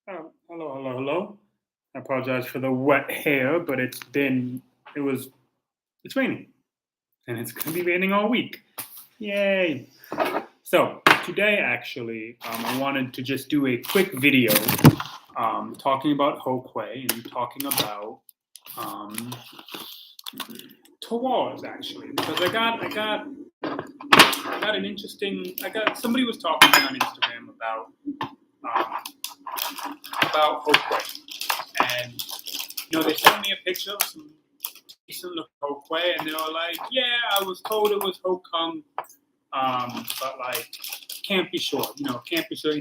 Hello. I apologize for the wet hair, but it's raining, and it's going to be raining all week. Yay! So today, actually, I wanted to just do a quick video talking about Hou Kui and talking about um, terroirs, actually, because I got somebody was talking to me on Instagram about Hou Kui. And they sent me a picture of some decent looking Hou Kui, and they were like, "Yeah, I was told it was Hou Keng, but like, can't be sure. Can't be sure.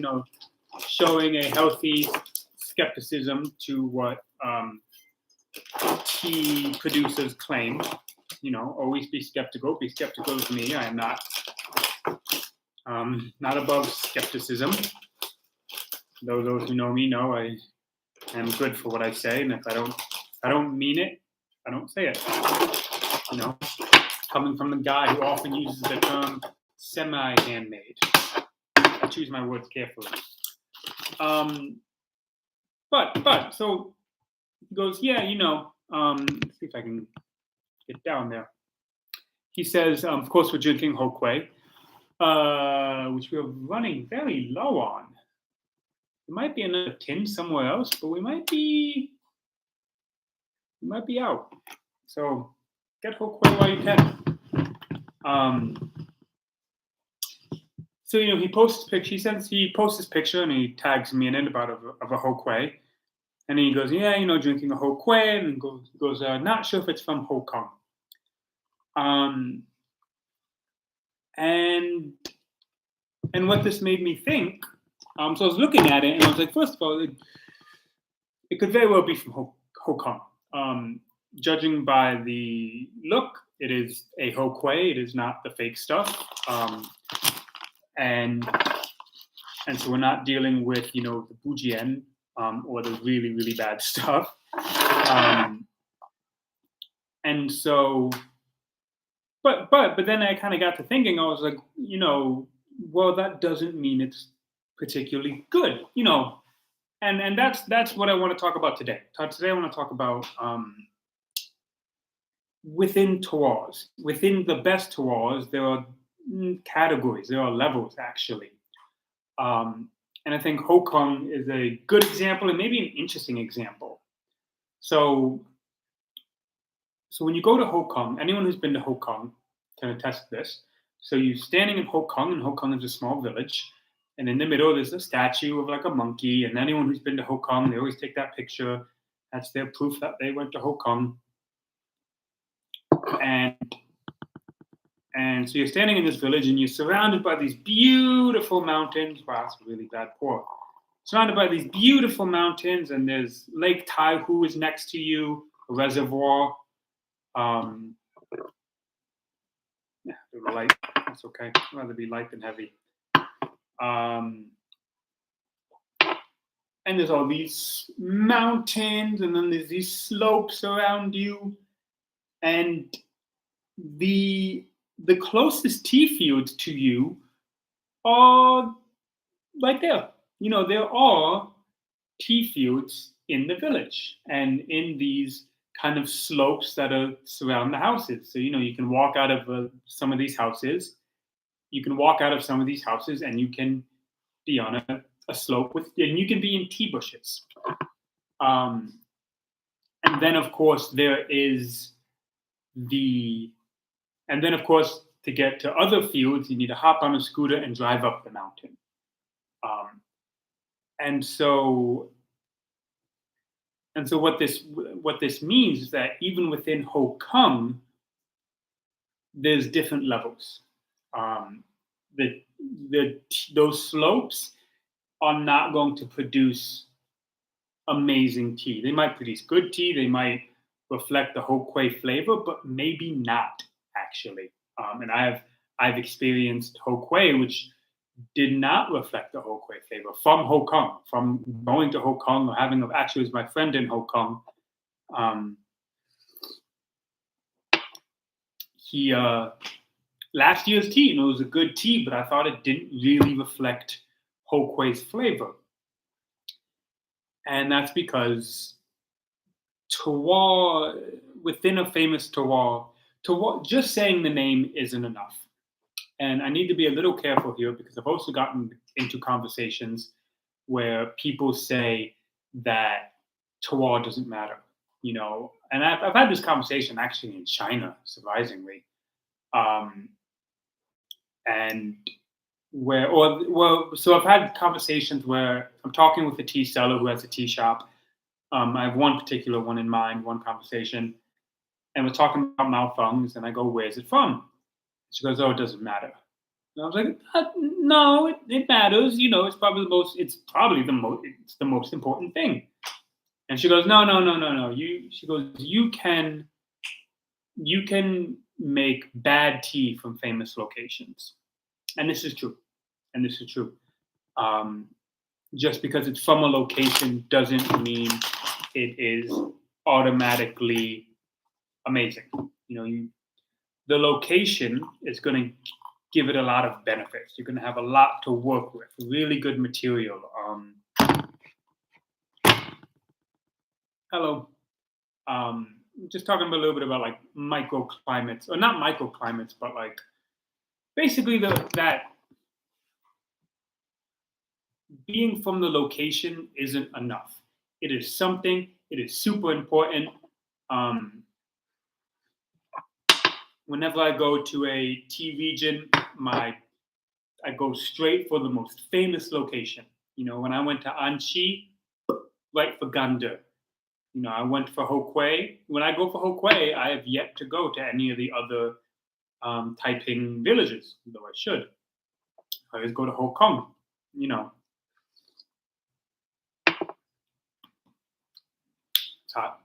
Showing a healthy skepticism to what tea producers claim. Always be skeptical. Be skeptical of me. I am not above skepticism. Those who know me know I am good for what I say, and if I don't mean it, I don't say it. Coming from the guy who often uses the term semi-handmade. I choose my words carefully. But so he goes, yeah, let's see if I can get down there. He says, of course, we're drinking Hou Kui, which we're running very low on. There might be another tin somewhere else, but we might be out. So get Hou Kui while you can. So he posts this picture. He posts this picture and he tags me in it of a Hou Kui, and then he goes, yeah, drinking a Hou Kui, and goes, not sure if it's from Hou Keng. And what this made me think. So I was looking at it and I was like, first of all, it could very well be from Hou Keng. Judging by the look, it is a Hou Kui. It is not the fake stuff. And so we're not dealing with the Bujian or the really, really bad stuff. And so, but then I kind of got to thinking. I was like, well, that doesn't mean it's particularly good, and that's what I want to talk about today. Today I want to talk about within terroirs. Within the best terroirs, there are categories, there are levels actually. And I think Hou Keng is a good example and maybe an interesting example. So when you go to Hou Keng, anyone who's been to Hou Keng can attest to this. So you're standing in Hou Keng, and Hou Keng is a small village. And in the middle, there's a statue of like a monkey. And anyone who's been to Hou Keng, they always take that picture. That's their proof that they went to Hou Keng. And so you're standing in this village, and you're surrounded by these beautiful mountains. Wow, that's a really bad pour. Surrounded by these beautiful mountains, and there's Lake Taihu is next to you, a reservoir. Yeah, a little light. That's okay. I'd rather be light than heavy. And there's all these mountains, and then there's these slopes around you, and the closest tea fields to you are right there. There are tea fields in the village and in these kind of slopes that surround the houses. So you can walk out of some of these houses. You can walk out of some of these houses, and you can be on a slope and you can be in tea bushes. And then of course to get to other fields, you need to hop on a scooter and drive up the mountain. And so what this means is that even within Hou Keng, there's different levels. Those slopes are not going to produce amazing tea. They might produce good tea. They might reflect the Hou Kui flavor, but maybe not actually. And I've experienced Hou Kui which did not reflect the Hou Kui flavor from Hou Keng. From going to Hou Keng or actually was my friend in Hou Keng. He last year's tea, it was a good tea, but I thought it didn't really reflect Hou Kui's flavor. And that's because terroir, within a famous terroir, just saying the name isn't enough. And I need to be a little careful here because I've also gotten into conversations where people say that terroir doesn't matter, And I've had this conversation actually in China, surprisingly, and so I've had conversations where I'm talking with a tea seller who has a tea shop. I have one particular one in mind, one conversation, and we're talking about malfungs, and I go, "Where's it from?" She goes, "Oh, it doesn't matter." And I was like, "No, it matters. It's the most important thing." And she goes, "No, no, no, no, no. She goes, you can make bad tea from famous locations, and this is true, and this is true. Um, just because it's from a location doesn't mean it is automatically amazing. The location is going to give it a lot of benefits. You're going to have a lot to work with, really good material. Hello. Just talking a little bit about like microclimates, or not microclimates, but like basically that being from the location isn't enough. It is something. It is super important. Um, Whenever I go to a tea region, I go straight for the most famous location. When I went to Anxi, right for Gander. I went for Hou Kui. When I go for Hou Kui, I have yet to go to any of the other Taiping villages, though I should. I always go to Hou Keng. It's hot.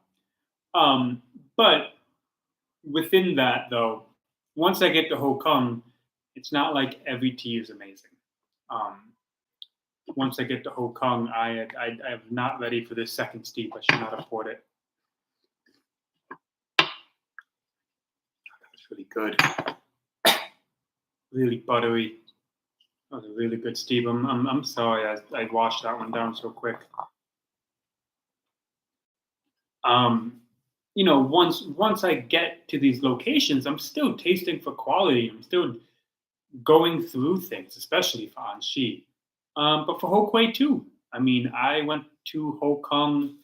But within that, though, once I get to Hou Keng, it's not like every tea is amazing. Once I get to Hou Keng, I am not ready for this second steep. I should not afford it. That's really good. Really buttery. That was a really good steep. I'm sorry I washed that one down so quick. Once I get to these locations, I'm still tasting for quality. I'm still going through things, especially for Anxi. But for Hou Kui too. I mean, I went to Hou Keng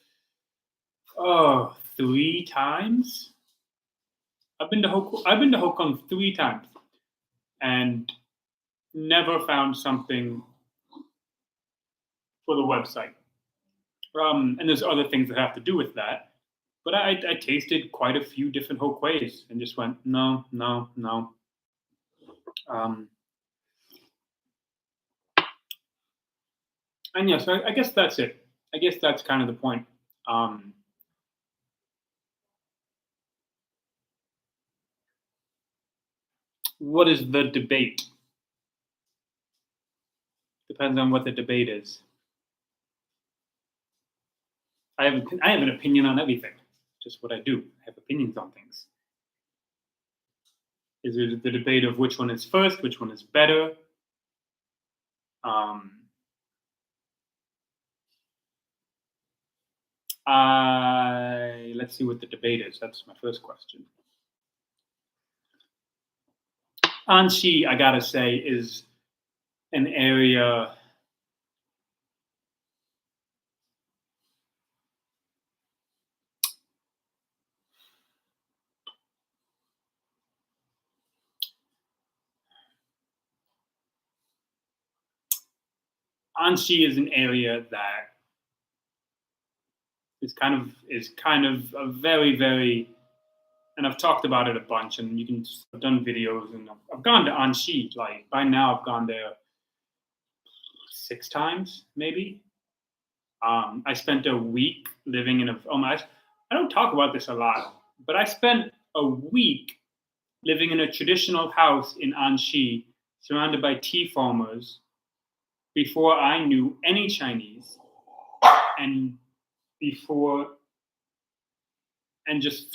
3 times. I've been to Hou Keng 3 times, and never found something for the website. And there's other things that have to do with that. But I tasted quite a few different Hou Kuis and just went, no, no, no. And yeah, so I guess that's it. I guess that's kind of the point. What is the debate? Depends on what the debate is. I have an opinion on everything. Just what I do. I have opinions on things. Is it the debate of which one is first, which one is better? Let's see what the debate is. That's my first question. Anxi, I gotta say, is an area. Anxi is an area that is kind of a very, very, and I've talked about it a bunch, and I've done videos, and I've gone to Anxi. Like by now, I've gone there 6 times, maybe. I spent a week living in I don't talk about this a lot, but I spent a week living in a traditional house in Anxi, surrounded by tea farmers, before I knew any Chinese, and so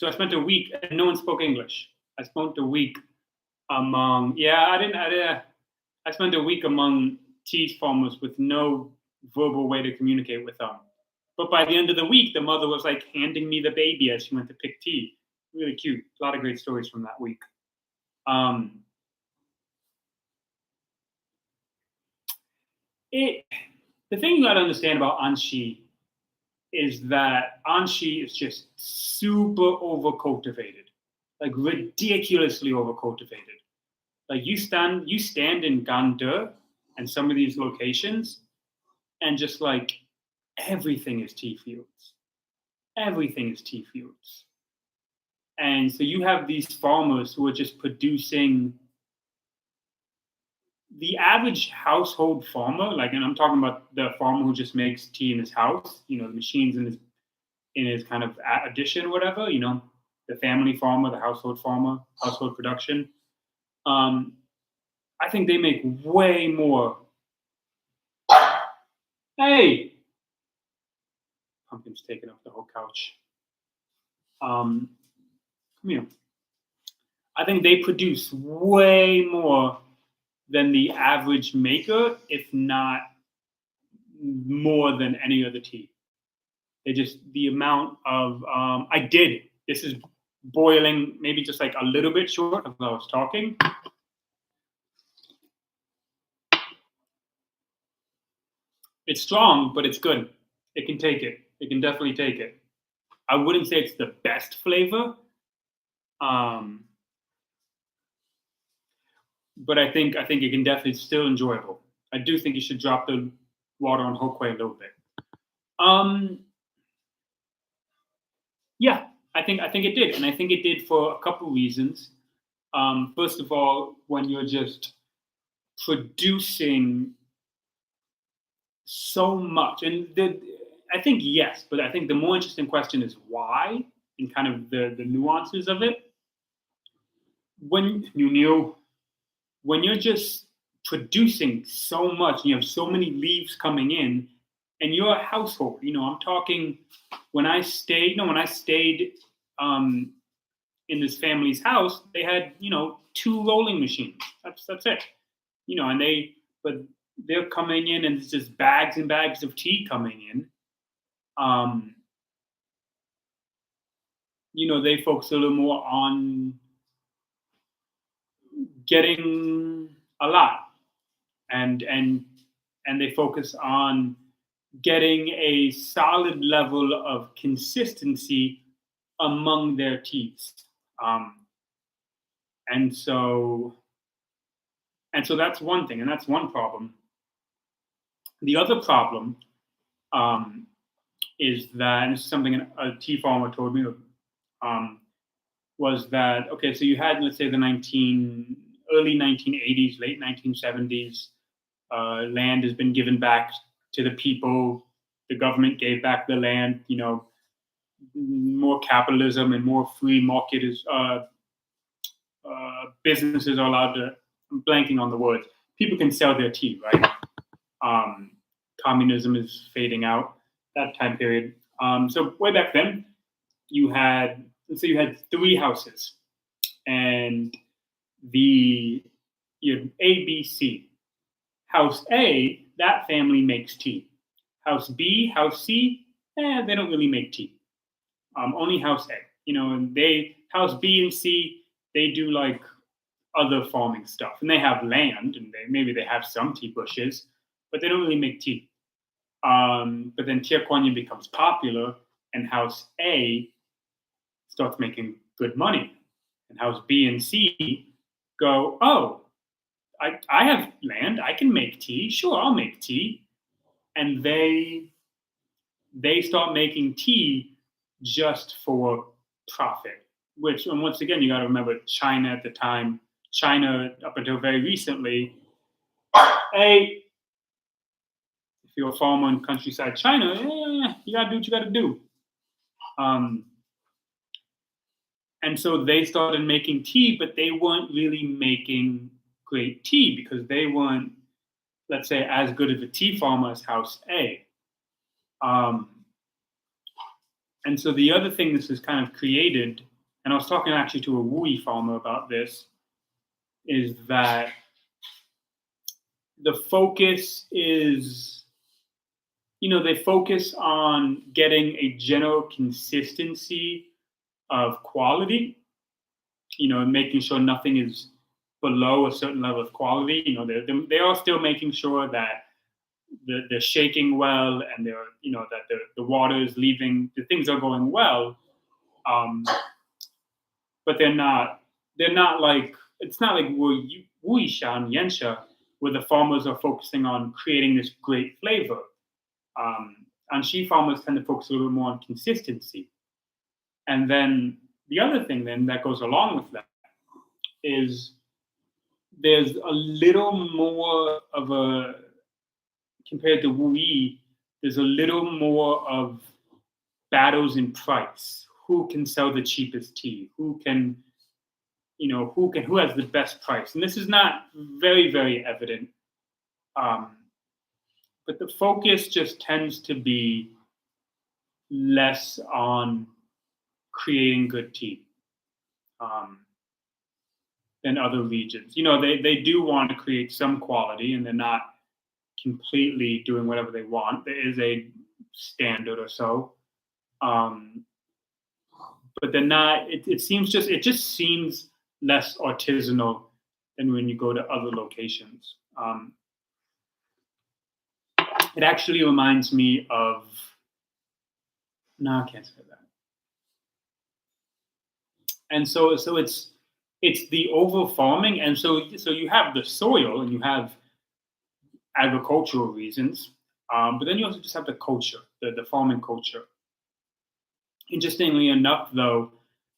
I spent a week, and no one spoke English. I spent a week among I spent a week among tea farmers with no verbal way to communicate with them. But by the end of the week, the mother was like handing me the baby as she went to pick tea. Really cute. A lot of great stories from that week. Um, it the thing you got to understand about Anshi is that Anshi is just super overcultivated, like ridiculously overcultivated. Like you stand in Gande and some of these locations, and just like everything is tea fields. Everything is tea fields. And so you have these farmers who are just producing the average household farmer, like, and I'm talking about the farmer who just makes tea in his house, the machines in his kind of addition, whatever, the family farmer, the household farmer, household production. Um, I think they make way more. Hey, Pumpkin's taking up the whole couch. Come here. I think they produce way more than the average maker, if not more than any other tea. They just the amount of this is boiling maybe just like a little bit short as I was talking. It's strong, but it's good. It can take it. It can definitely take it. I wouldn't say it's the best flavor, but I think it can definitely still enjoyable. I do think you should drop the water on Hou Kui a little bit. Yeah, I think it did, and I think it did for a couple reasons. First of all, when you're just producing so much, and I think yes, but I think the more interesting question is why, and kind of the nuances of it. When when you're just producing so much, and you have so many leaves coming in, and you're a household. I'm talking when I stayed in this family's house, they had two rolling machines. That's it. And but they're coming in, and it's just bags and bags of tea coming in. Um, they focus a little more on getting a lot, and they focus on getting a solid level of consistency among their teas. Um, and so that's one thing, and that's one problem. The other problem um, is that, and this is something a tea farmer told me, um, was that okay? So you had, let's say, the early 1980s, late 1970s. Land has been given back to the people. The government gave back the land. More capitalism and more free market is businesses are allowed to. I'm blanking on the words. People can sell their tea, right? Um, Communism is fading out. That time period. So way back then, let's say you had three houses, and you had A, B, C. House A, that family makes tea. House B, House C, they don't really make tea. Only House A. And House B and C, they do like other farming stuff, and they have land, and maybe they have some tea bushes, but they don't really make tea. But then Tia Kuan Yin becomes popular, and House A starts making good money, and House B and C go, oh, I have land, I can make tea. Sure, I'll make tea, and they start making tea just for profit. Which, and once again, you got to remember China at the time. China, up until very recently, if you're a farmer in countryside China, you got to do what you got to do. And so they started making tea, but they weren't really making great tea because they weren't, let's say, as good of a tea farmer as House A. And so the other thing this has kind of created, and I was talking actually to a Wui farmer about this, is that the focus is, they focus on getting a general consistency of quality, and making sure nothing is below a certain level of quality. They are still making sure that they're shaking well, and that the water is leaving, the things are going well. Um, but they're not like, it's not like Wuisha and Yensha, where the farmers are focusing on creating this great flavor. Anshi farmers tend to focus a little more on consistency. And then the other thing then that goes along with that is there's a little more of a, compared to Wu Yi, there's a little more of battles in price. Who can sell the cheapest tea? Who has the best price? And this is not very, very evident. But the focus just tends to be less on creating good tea than other regions. They do want to create some quality, and they're not completely doing whatever they want. There is a standard or so. But they're not. It just seems less artisanal than when you go to other locations. It actually reminds me of. No, I can't say that. And so it's the over farming, and so you have the soil, and you have agricultural reasons, but then you also just have the culture, the farming culture. Interestingly enough, though,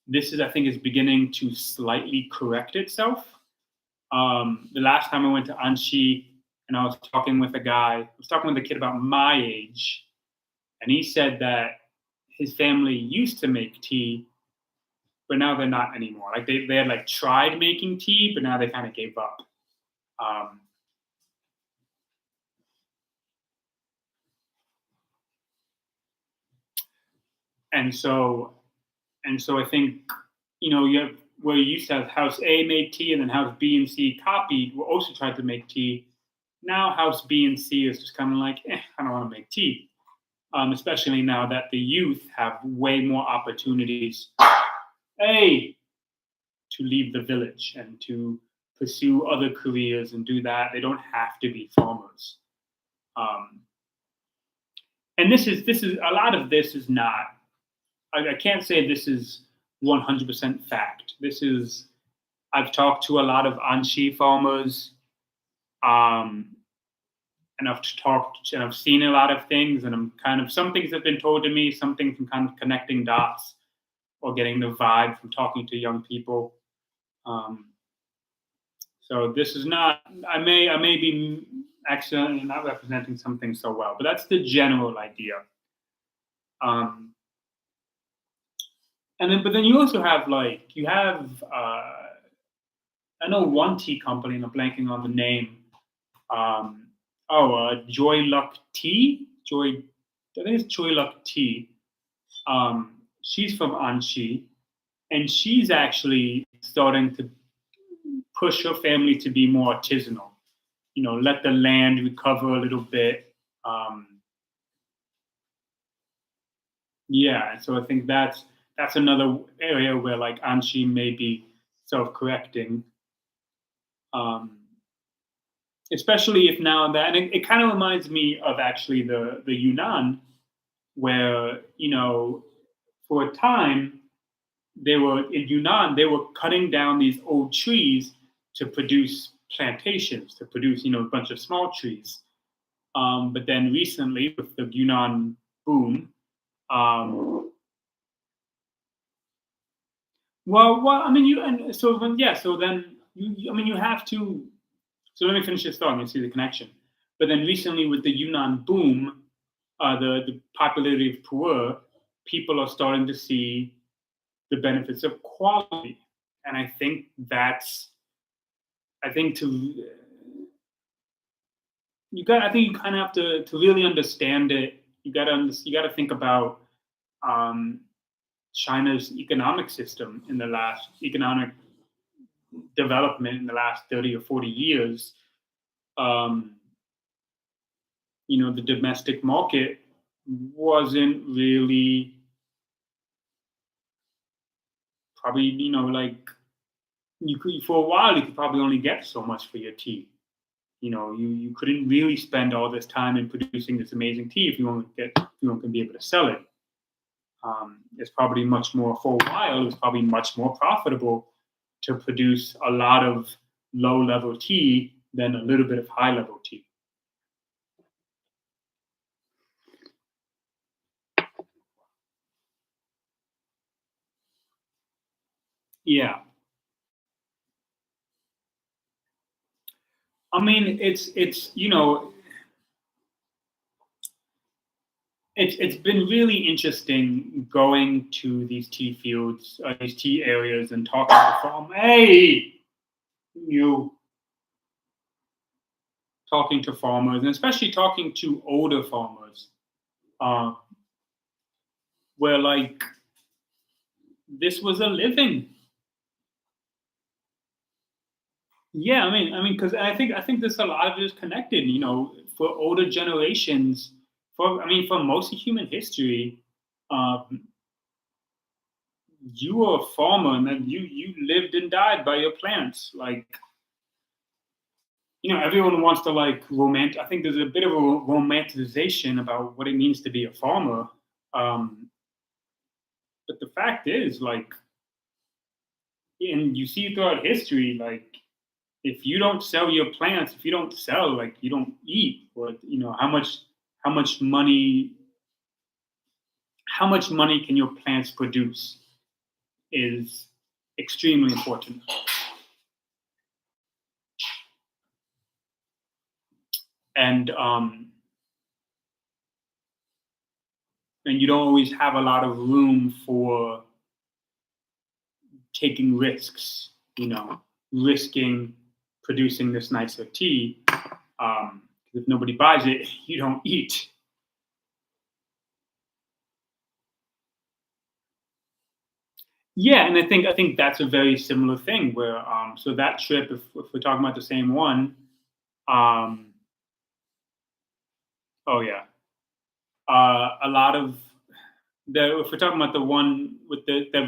I think is beginning to slightly correct itself. The last time I went to Anxi, and I was talking with a kid about my age, and he said that his family used to make tea, but now they're not anymore. Like they had like tried making tea, but now they kind of gave up. And so I think you have where you used to have House A made tea, and then House B and C copied. We also tried to make tea. Now House B and C is just kind of like, I don't want to make tea. Especially now that the youth have way more opportunities, to leave the village and to pursue other careers and do that. They don't have to be farmers. And this is a lot of this is not. I can't say this is 100% fact. I've talked to a lot of Anxi farmers, and I've seen a lot of things, and some things have been told to me, some things I'm kind of connecting dots or getting the vibe from talking to young people. So this is not, I may be accidentally not representing something so well, but that's the general idea. But then you also have I know one tea company, and I'm blanking on the name. Joy Luck Tea. I think it's Joy Luck Tea. She's from Anxi, and she's actually starting to push her family to be more artisanal. Let the land recover a little bit. So I think that's another area where like Anxi may be self-correcting. Especially if now that, and it kind of reminds me of actually the Yunnan, where for a time they were cutting down these old trees to produce plantations, to produce a bunch of small trees. But then recently with the Yunnan boom, you have to. So let me finish this thought and see the connection. But then recently with the Yunnan boom, the popularity of pu'er, people are starting to see the benefits of quality. And I think you kind of have to really understand it. You got to think about China's economic system economic development in the last 30 or 40 years. the domestic market wasn't really probably, like you could for a while you could probably only get so much for your tea. You couldn't really spend all this time in producing this amazing tea if you weren't going to be able to sell it. It's probably much more for a while. It was probably much more profitable to produce a lot of low level tea than a little bit of high level tea. Yeah, I mean it's been really interesting going to these tea fields, these tea areas, and talking to you talking to farmers, and especially talking to older farmers, uh, where like this was a living. Yeah, because I think there's a lot of it is connected. For older generations, for most of human history, um, you were a farmer, and then you lived and died by your plants. Like everyone wants to like I think there's a bit of a romanticization about what it means to be a farmer. Um, but the fact is, like, and you see throughout history, like if you don't sell your plants, if you don't sell, like you don't eat. Or how much money, how much money can your plants produce is extremely important. And and you don't always have a lot of room for taking risks. Risking producing this nicer tea. 'Cause if nobody buys it, you don't eat. Yeah, and I think that's a very similar thing where so that trip, if we're talking about the same one, um oh yeah, a lot of the if we're talking about the one with the that